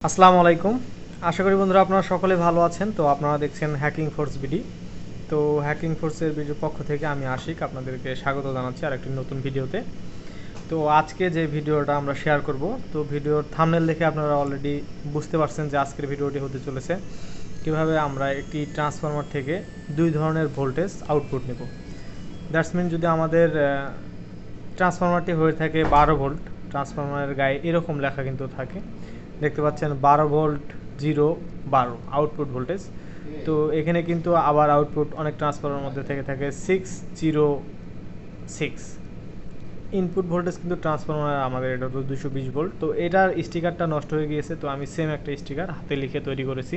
আসসালামু আলাইকুম। আশা করি বন্ধুরা আপনারা সকলে ভালো আছেন। তো আপনারা দেখছেন হ্যাকিং ফোর্স বিডি। তো হ্যাকিং ফোর্সের বিডির পক্ষ থেকে আমি আশিক আপনাদেরকে স্বাগত জানাচ্ছি আরেকটি নতুন ভিডিওতে। তো আজকে যে ভিডিওটা আমরা শেয়ার করব, তো ভিডিওর থাম্বনেল দেখে আপনারা অলরেডি বুঝতে পারছেন যে আজকের ভিডিওটি হতে চলেছে কিভাবে আমরা একটি ট্রান্সফরমার থেকে দুই ধরনের ভোল্টেজ আউটপুট নেব। দ্যাটস মিন যদি আমাদের ট্রান্সফরমারটি হয়ে থাকে 12 ভোল্ট, ট্রান্সফরমারের গায়ে এরকম লেখা কিন্তু থাকে, দেখতে পাচ্ছেন 12 ভোল্ট 0 12 আউটপুট ভোল্টেজ। তো এখানে কিন্তু আবার আউটপুট অনেক ট্রান্সফরমারের মধ্যে থেকে থাকে 606 ইনপুট ভোল্টেজ, কিন্তু ট্রান্সফরমার আমাদের এটা তো 220 ভোল্ট। তো এটার স্টিকারটা নষ্ট হয়ে গিয়েছে, তো আমি সেম একটা স্টিকার হাতে লিখে তৈরি করেছি।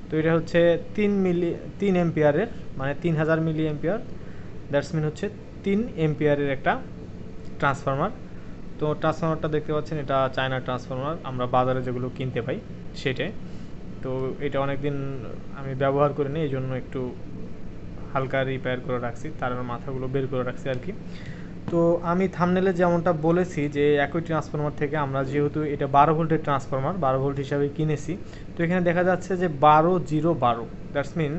তো এটা হচ্ছে 3 এম্পিয়ারের, মানে 3000 মিলি এম্পিয়ার, দ্যাটস মিন হচ্ছে 3 এম্পিয়ারের একটা ট্রান্সফরমার। তো ট্রান্সফরমারটা দেখতে পাচ্ছেন, এটা চায়না ট্রান্সফরমার, আমরা বাজারে যেগুলো কিনতে পাই সেটাই। তো এটা অনেক দিন আমি ব্যবহার করিনি, এই জন্য একটু হালকা রিপেয়ার করে রাখছি, তার মাথাগুলো বের করে রাখছি আর কি। তো আমি থাম্বনেলে যেমনটা বলেছি যে একই ট্রান্সফরমার থেকে আমরা, যেহেতু এটা 12 ভোল্টের ট্রান্সফরমার, 12 ভোল্ট হিসাবে কিনেছি, তো এখানে দেখা যাচ্ছে যে 12 0 12, দ্যাটস মিন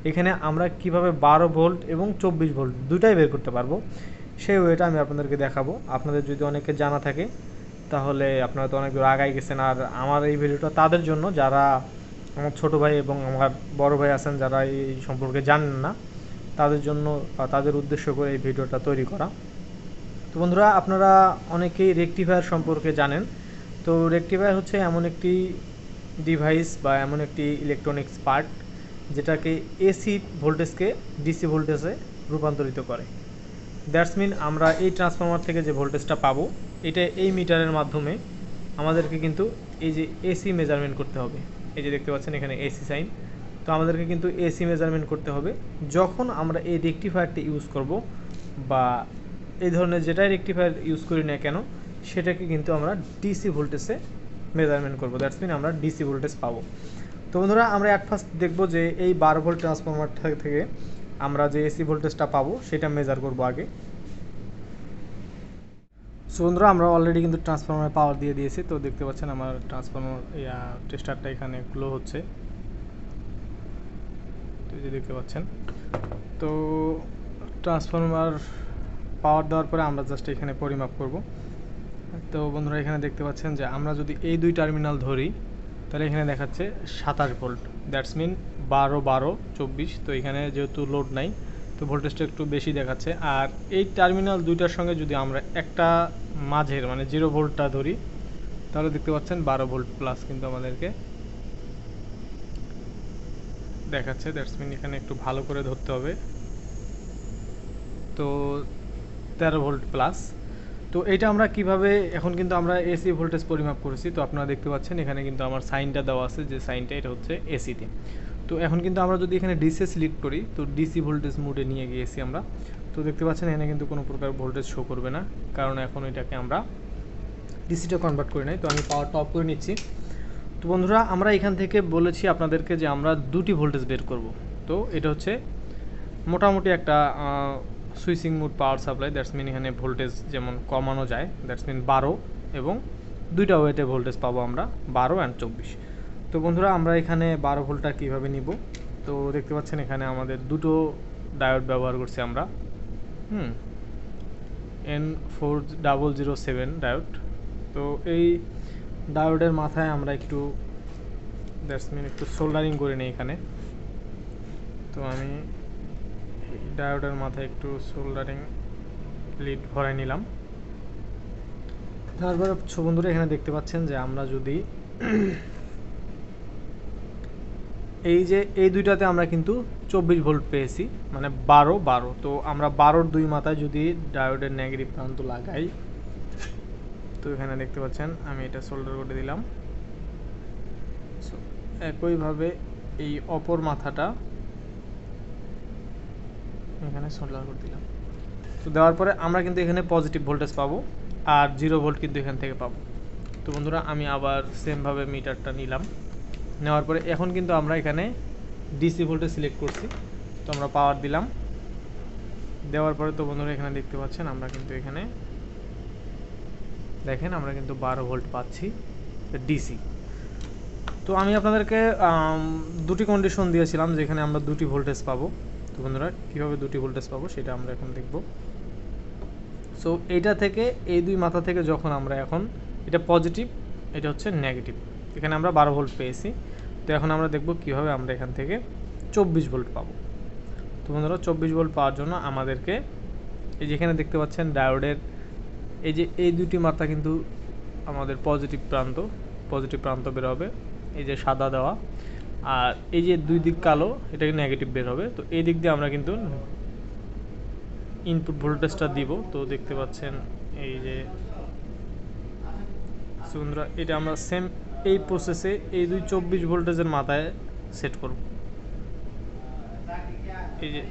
এখানে আমরা কিভাবে 12 ভোল্ট এবং 24 ভোল্ট দুটাই বের করতে পারবো, সেই ওয়েটা আমি আপনাদেরকে দেখাবো। আপনাদের যদি অনেকে জানা থাকে তাহলে আপনারা তো অনেক দূর আগাই গেছেন। আর আমার এই ভিডিওটা তাদের জন্য যারা আমার ছোট ভাই এবং আমার বড় ভাই আছেন, যারা এই সম্পর্কে জানেন না, তাদের জন্য বা তাদের উদ্দেশ্য করে এই ভিডিওটা তৈরি করা। তো বন্ধুরা, আপনারা অনেকেই রেকটিফায়ার সম্পর্কে জানেন। তো রেকটিফায়ার হচ্ছে এমন একটি ডিভাইস বা এমন একটি ইলেকট্রনিক্স পার্ট যেটাকে এসি ভোল্টেজকে ডিসি ভোল্টেজে রূপান্তরিত করে। দ্যাটস মিন আমরা এই ট্রান্সফরমার থেকে যে ভোল্টেজটা পাবো, এটা এই মিটারের মাধ্যমে আমাদেরকে কিন্তু এই যে এসি মেজারমেন্ট করতে হবে। এই যে দেখতে পাচ্ছেন এখানে এসি সাইন, তো আমাদেরকে কিন্তু এসি মেজারমেন্ট করতে হবে যখন আমরা এই রেকটিফায়ারটি ইউজ করব, বা এই ধরনের যেটাই রেকটিফায়ার ইউজ করি না কেন সেটাকে কিন্তু আমরা ডিসি ভোল্টেজে মেজারমেন্ট করব। দ্যাটস মিন আমরা ডিসি ভোল্টেজ পাবো। তো বন্ধুরা, আমরা অ্যাট ফার্স্ট দেখবো যে এই 12 ভোল্ট ট্রান্সফরমার থেকে আমরা যে এসি ভোল্টেজটা পাবো সেটা মেজার করব আগে। সো বন্ধুরা, আমরা অলরেডি কিন্তু ট্রান্সফরমার পাওয়ার দিয়ে দিয়েছি। তো দেখতে পাচ্ছেন আমার ট্রান্সফরমার টেস্টারটা এখানে গ্লো হচ্ছে, তো এই যে দেখতে পাচ্ছেন। তো ট্রান্সফরমার পাওয়ার দেওয়ার পরে আমরা জাস্ট এখানে পরিমাপ করব। তো বন্ধুরা, এখানে দেখতে পাচ্ছেন যে আমরা যদি এই দুই টার্মিনাল ধরি তাহলে এখানে দেখাচ্ছে 27 ভোল্ট, দ্যাটস মিন 12 12 24। তো এখানে যেহেতু লোড নাই, তো ভোল্টেজটা একটু বেশি দেখাচ্ছে। আর এই টার্মিনাল দুইটার সঙ্গে যদি আমরা একটা মাঝের মানে 0 ভোল্টটা ধরি তাহলে দেখতে পাচ্ছেন 12 ভোল্ট প্লাস কিন্তু আমাদেরকে দেখাচ্ছে। দ্যাটস মিন এখানে একটু ভালো করে ধরতে হবে। তো 13 ভোল্ট প্লাস। তো এটা আমরা কিভাবে, এখন কিন্তু আমরা এসি ভোল্টেজ পরিমাপ করেছি, তো আপনারা দেখতে পাচ্ছেন এখানে কিন্তু আমার সাইনটা দেওয়া আছে, যে সাইনটা এটা হচ্ছে এসিতে। তো এখন কিন্তু আমরা যদি এখানে ডিসি সিলেক্ট করি, তো ডিসি ভোল্টেজ মোডে নিয়ে গিয়েছি আমরা, তো দেখতে পাচ্ছেন এখানে কিন্তু কোনো প্রকার ভোল্টেজ শো করবে না, কারণ এখন এটাকে আমরা ডিসিটা কনভার্ট করে নাই। তো আমি পাওয়ারটা অফ করে নিচ্ছি। তো বন্ধুরা, আমরা এখান থেকে বলেছি আপনাদেরকে যে আমরা দুটি ভোল্টেজ বের করব। তো এটা হচ্ছে মোটামুটি একটা switching mode power supply, that's mean এখানে ভোল্টেজ যেমন কমানো যায়, দ্যাটস মিন 12 এবং দুইটা ওয়েতে ভোল্টেজ পাবো আমরা 12 অ্যান্ড 24। তো বন্ধুরা, আমরা এখানে 12 ভোল্টটা কীভাবে নিব, তো দেখতে পাচ্ছেন এখানে আমাদের দুটো ডায়োড ব্যবহার করছি আমরা, N4007 ডায়োড। তো এই ডায়োডের মাথায় আমরা একটু দ্যাটস মিন একটু সোল্ডারিং করে নিই এখানে। তো আমি ডায়োডের মাথায় একটু সোল্ডারিং লিড ভরাই নিলাম। তারপরে বন্ধুরা, এখানে দেখতে পাচ্ছেন যে আমরা যদি এই যে এই দুইটাতে আমরা কিন্তু 24 ভোল্ট পেয়েছি, মানে 12 12। তো আমরা 12-র দুই মাথায় যদি ডায়োডের নেগেটিভ প্রান্ত লাগাই, তো এখানে দেখতে পাচ্ছেন আমি এটা সোল্ডার করে দিলাম। একইভাবে এই অপর মাথাটা এখানে সোল্ডার করে দিলাম। তো দেওয়ার পরে আমরা কিন্তু এখানে পজিটিভ ভোল্টেজ পাবো, আর 0 ভোল্ট কিন্তু এখান থেকে পাবো। তো বন্ধুরা, আমি আবার সেমভাবে মিটারটা নিলাম, নেওয়ার পরে এখন কিন্তু আমরা এখানে ডিসি ভোল্টেজ সিলেক্ট করছি। তো আমরা পাওয়ার দিলাম, দেওয়ার পরে তো বন্ধুরা এখানে দেখতে পাচ্ছেন আমরা কিন্তু এখানে দেখেন আমরা কিন্তু 12 ভোল্ট পাচ্ছি ডিসি। তো আমি আপনাদেরকে দুটি কন্ডিশন দিয়েছিলাম যেখানে আমরা দুটি ভোল্টেজ পাবো। তো বন্ধুরা কীভাবে দুটি ভোল্টেজ পাবো সেটা আমরা এখন দেখব। সো এইটা থেকে এই দুই মাথা থেকে যখন আমরা এখন এটা পজিটিভ, এটা হচ্ছে নেগেটিভ, এখানে আমরা 12 ভোল্ট পেয়েছি। তো এখন আমরা দেখব কীভাবে আমরা এখান থেকে 24 ভোল্ট পাবো। তো বন্ধুরা 24 ভোল্ট পাওয়ার জন্য আমাদেরকে এই যেখানে দেখতে পাচ্ছেন ডায়োডের এই যে এই দুটি মাথা কিন্তু আমাদের পজিটিভ প্রান্ত বের হবে, এই যে সাদা দেওয়া, আর এই যে দুই দিক কালো এটা নেগেটিভ বের হবে। তো এই দিক দিয়ে আমরা কিন্তু ইনপুট ভোল্টেজটা দিব। তো দেখতে পাচ্ছেন এই যে বন্ধুরা এটা আমরা সেম এই প্রসেসে এই দুই 24 ভোল্টেজের মাথায় সেট করব। এই যে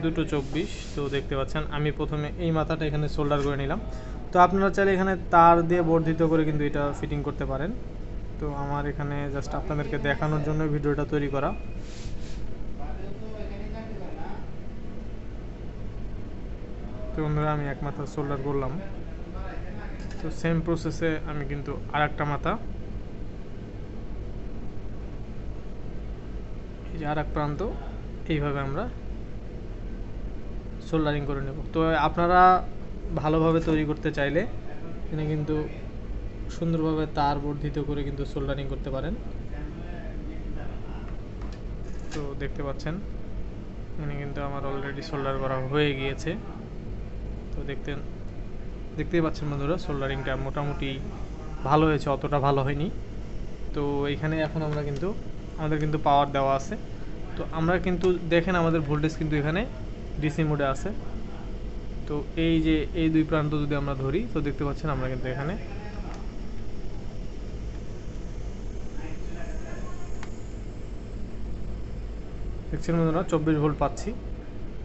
দুটো 24। তো দেখতে পাচ্ছেন আমি প্রথমে এই মাথাটা এখানে সোল্ডার করে নিলাম। তো আপনারা চাইলে এখানে তার দিয়ে বর্ধিত করে কিন্তু এটা ফিটিং করতে পারেন। তো আমার এখানে জাস্ট আপনাদেরকে দেখানোর জন্য ভিডিওটা তৈরি করা। তো বন্ধুরা আমি এক মাথা সোল্ডার করলাম। তো সেম প্রসেসে আমি কিন্তু আরেকটা মাথা এই যে আরেক প্রান্ত এইভাবে আমরা সোল্ডারিং করে নেব। তো আপনারা ভালোভাবে তৈরি করতে চাইলে এখানে কিন্তু সুন্দরভাবে তার বর্ধিত করে কিন্তু সোল্ডারিং করতে পারেন। তো দেখতে পাচ্ছেন এখানে কিন্তু আমার অলরেডি সোল্ডার করা হয়ে গিয়েছে। তো দেখতেই পাচ্ছেন বন্ধুরা সোল্ডারিংটা মোটামুটি ভালো হয়েছে, অতটা ভালো হয়নি। তো এইখানে এখন আমরা কিন্তু আমাদের কিন্তু পাওয়ার দেওয়া আছে। তো আমরা কিন্তু দেখেন আমাদের ভোল্টেজ কিন্তু এখানে ডিসি মোডে আছে। তো এই যে এই দুই প্রান্ত যদি আমরা ধরি তো দেখতে পাচ্ছেন আমরা কিন্তু এখানে দেখছেন বন্ধুরা 24 ভোল্ট পাচ্ছি।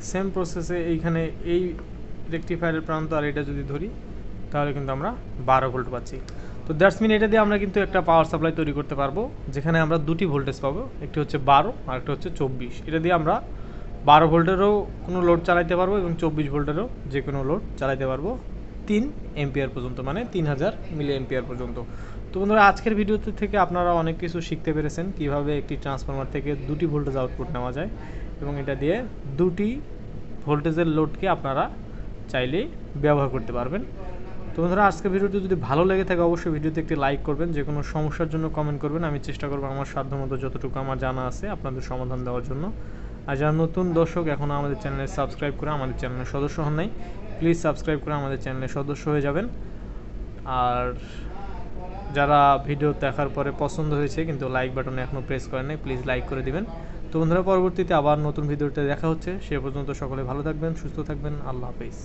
সেম প্রসেসে এইখানে এই রেকটিফায়ারের প্রান্ত আর এটা যদি ধরি তাহলে কিন্তু আমরা 12 ভোল্ট পাচ্ছি। তো দ্যাটস মিন এটা দিয়ে আমরা কিন্তু একটা পাওয়ার সাপ্লাই তৈরি করতে পারবো যেখানে আমরা দুটি ভোল্টেজ পাবো, একটি হচ্ছে 12 আর একটা হচ্ছে 24। এটা দিয়ে আমরা 12 ভোল্টেরও কোনো লোড চালাইতে পারবো এবং 24 ভোল্টেরও যে কোনো লোড চালাইতে পারবো 3 এম্পিয়ার পর্যন্ত, মানে 3000 মিলি এম্পিয়ার পর্যন্ত। তো বন্ধুরা আজকের ভিডিওতে থেকে আপনারা অনেক কিছু শিখতে পেরেছেন কিভাবে একটি ট্রান্সফরমার থেকে দুটি ভোল্টেজ আউটপুট নেওয়া যায় এবং এটা দিয়ে দুটি ভোল্টেজের লোডকে আপনারা চাইলেই ব্যবহার করতে পারবেন। তো বন্ধুরা আজকের ভিডিওটি যদি ভালো লেগে থাকে অবশ্যই ভিডিওতে একটি লাইক করবেন, যে কোনো সমস্যার জন্য কমেন্ট করবেন, আমি চেষ্টা করবো আমার সাধ্যমতো যতটুকু আমার জানা আছে আপনাদের সমাধান দেওয়ার জন্য। আর যারা নতুন দর্শক এখনও আমাদের চ্যানেলে সাবস্ক্রাইব করে আমাদের চ্যানেলের সদস্য হন নাই, প্লিজ সাবস্ক্রাইব করে আমাদের চ্যানেলের সদস্য হয়ে যাবেন। আর যারা ভিডিও দেখার পরে পছন্দ হয়েছে কিন্তু লাইক বাটনে এখনও প্রেস করেন নাই, প্লিজ লাইক করে দিবেন। তো বন্ধুরা পরবর্তীতে আবার নতুন ভিডিওতে দেখা হচ্ছে, সে পর্যন্ত সকলে ভালো থাকবেন, সুস্থ থাকবেন, আল্লাহ হাফেজ।